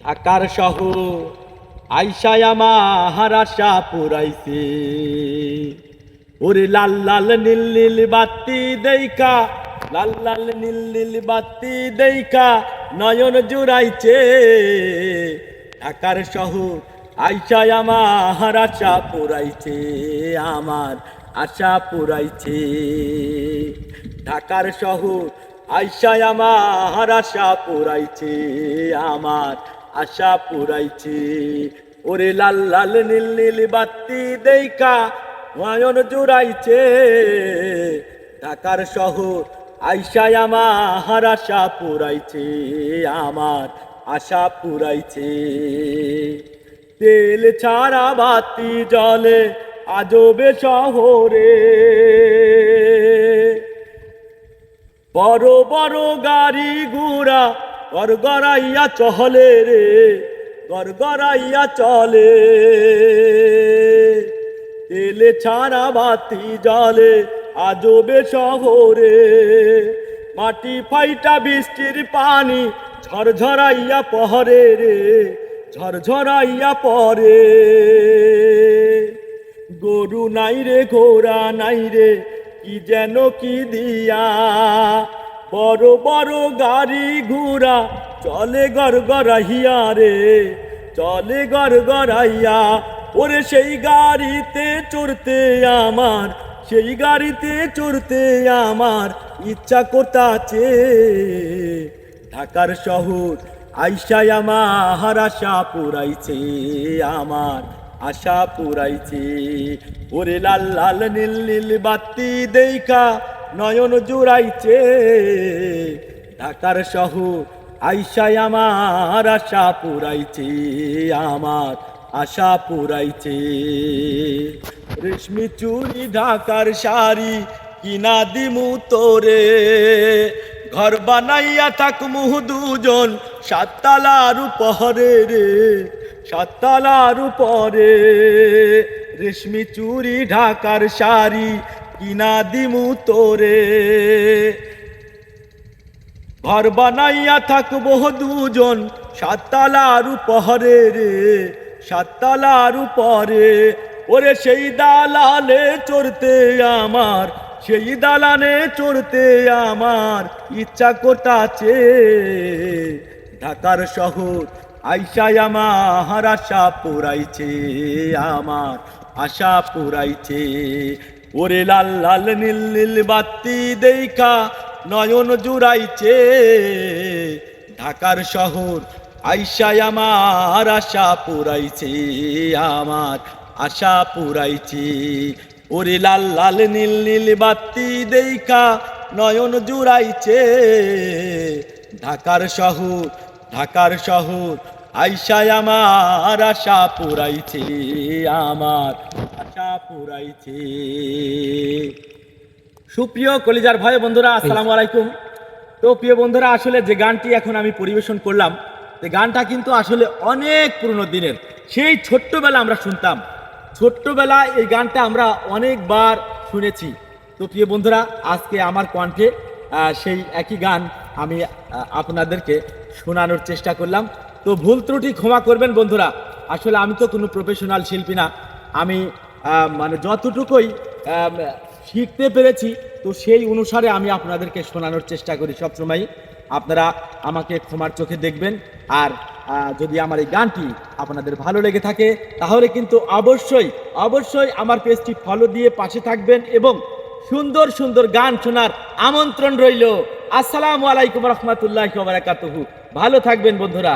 ঢাকার শহর আইসায় আমার আশা পুরাইছে। ওরে লাল লাল নীল নীল বাতি দেইকা, লাল লাল নীল নীল বাতি দেইকা নয়ন জুড়াইছে। ঢাকার শহর আইসায় আমার আশা পুরাইছে, আমার আশা পুরাইছে। ঢাকার শহর আইসায় আমার আশা পুরাইছে, আমার আশা পুরাইছে। ওরে লাল লাল নীল নীল বাতি দেইকা নয়ন জুড়াইছে। ঢাকার শহর আইসায় আমার আশা পুরাইছে, আমার আশা পুরাইছে। তেল ছাড়া বাতি জলে আজবে শহরে, বড় বড় গাড়ি ঘোড়া গড়গড়াইয়া চলে রে, গড়গড়াইয়া চলে। তেলে ছাড়া বাতি জলে আজবে শহরে, মাটি ফাইটা বৃষ্টির পানি ঝরঝরাইয়া পহরে রে, ঝরঝরাইয়া পরে। গরু নাই রে ঘোড়া নাই রে, কি যেন কি দিয়া, বড় বড় গাড়ি ঘোড়া চলে গড়গড়াইয়া রে, চলে গড়গড়াইয়া। ওরে সেই গাড়িতে চড়তে আমার, সেই গাড়িতে চড়তে আমার ইচ্ছা করতাছে। ঢাকার শহর আইসায় আমার আশা পুরাইছে, আমার আশা পুরাইছে। ওরে লাল লাল নীল নীল বাতি দেইকা নয়ন জুড়াইছে। ঢাকার শহর আইসায় আমার আশা পুরাইছে, আমার আশা পুরাইছে। রেশমি চুড়ি ঢাকার শাড়ি কিনা দিমু তোরে, ঘর বানাইয়া থাকমু দুজন সাততলার উপরে রে, সাততলার উপরে। রেশমি চুড়ি ঢাকার শাড়ি কিনা দিমু তোরে, ঘর বানাইয়া থাকবো দুজন সাততলার উপরে রে, সাততলার উপরে। ওরে সেই দালানে চড়তে আমার, সেই দালানে চড়তে আমার ইচ্ছা করতাছে। ঢাকার শহর আইসায় আমার আশা পুরাইছে, আমার আশা পুরাইছে। ওরে লাল লাল নীল নীল বাতি দেইকা নয়ন জুড়াইছে। ঢাকার শহর আইসায় আমার আশা পুরাইছে, আমার আশা পুরাইছে। ওরে লাল লাল নীল নীল বাতি দেইকা নয়ন জুড়াইছে। ঢাকার শহর, ঢাকার শহর আইসায় আমার আশা পুরাইছে, আমার আশা পুরাইছে। সুপ্রিয় কলিজার ভাই বন্ধুরা, আসসালামু আলাইকুম। তো প্রিয় বন্ধুরা, আসলে যে গানটি এখন আমি পরিবেশন করলাম, এই গানটা কিন্তু আসলে অনেক পুরনো দিনের। সেই ছোট্টবেলা আমরা শুনতাম, ছোট্টবেলা এই গানটা আমরা অনেকবার শুনেছি। তো প্রিয় বন্ধুরা, আজকে আমার কণ্ঠে সেই একই গান আমি আপনাদেরকে শোনানোর চেষ্টা করলাম। তো ভুল ত্রুটি ক্ষমা করবেন বন্ধুরা। আসলে আমি তো কোনো প্রফেশনাল শিল্পী না, আমি মানে যতটুকুই শিখতে পেরেছি তো সেই অনুসারে আমি আপনাদেরকে শোনানোর চেষ্টা করি সবসময়। আপনারা আমাকে ক্ষমার চোখে দেখবেন। আর যদি আমার এই গানটি আপনাদের ভালো লেগে থাকে তাহলে কিন্তু অবশ্যই অবশ্যই আমার পেজটি ফলো দিয়ে পাশে থাকবেন এবং সুন্দর সুন্দর গান শোনার আমন্ত্রণ রইল। আসসালামু আলাইকুম রহমতুল্লাহি ওয়া বারাকাতুহু। ভালো থাকবেন বন্ধুরা।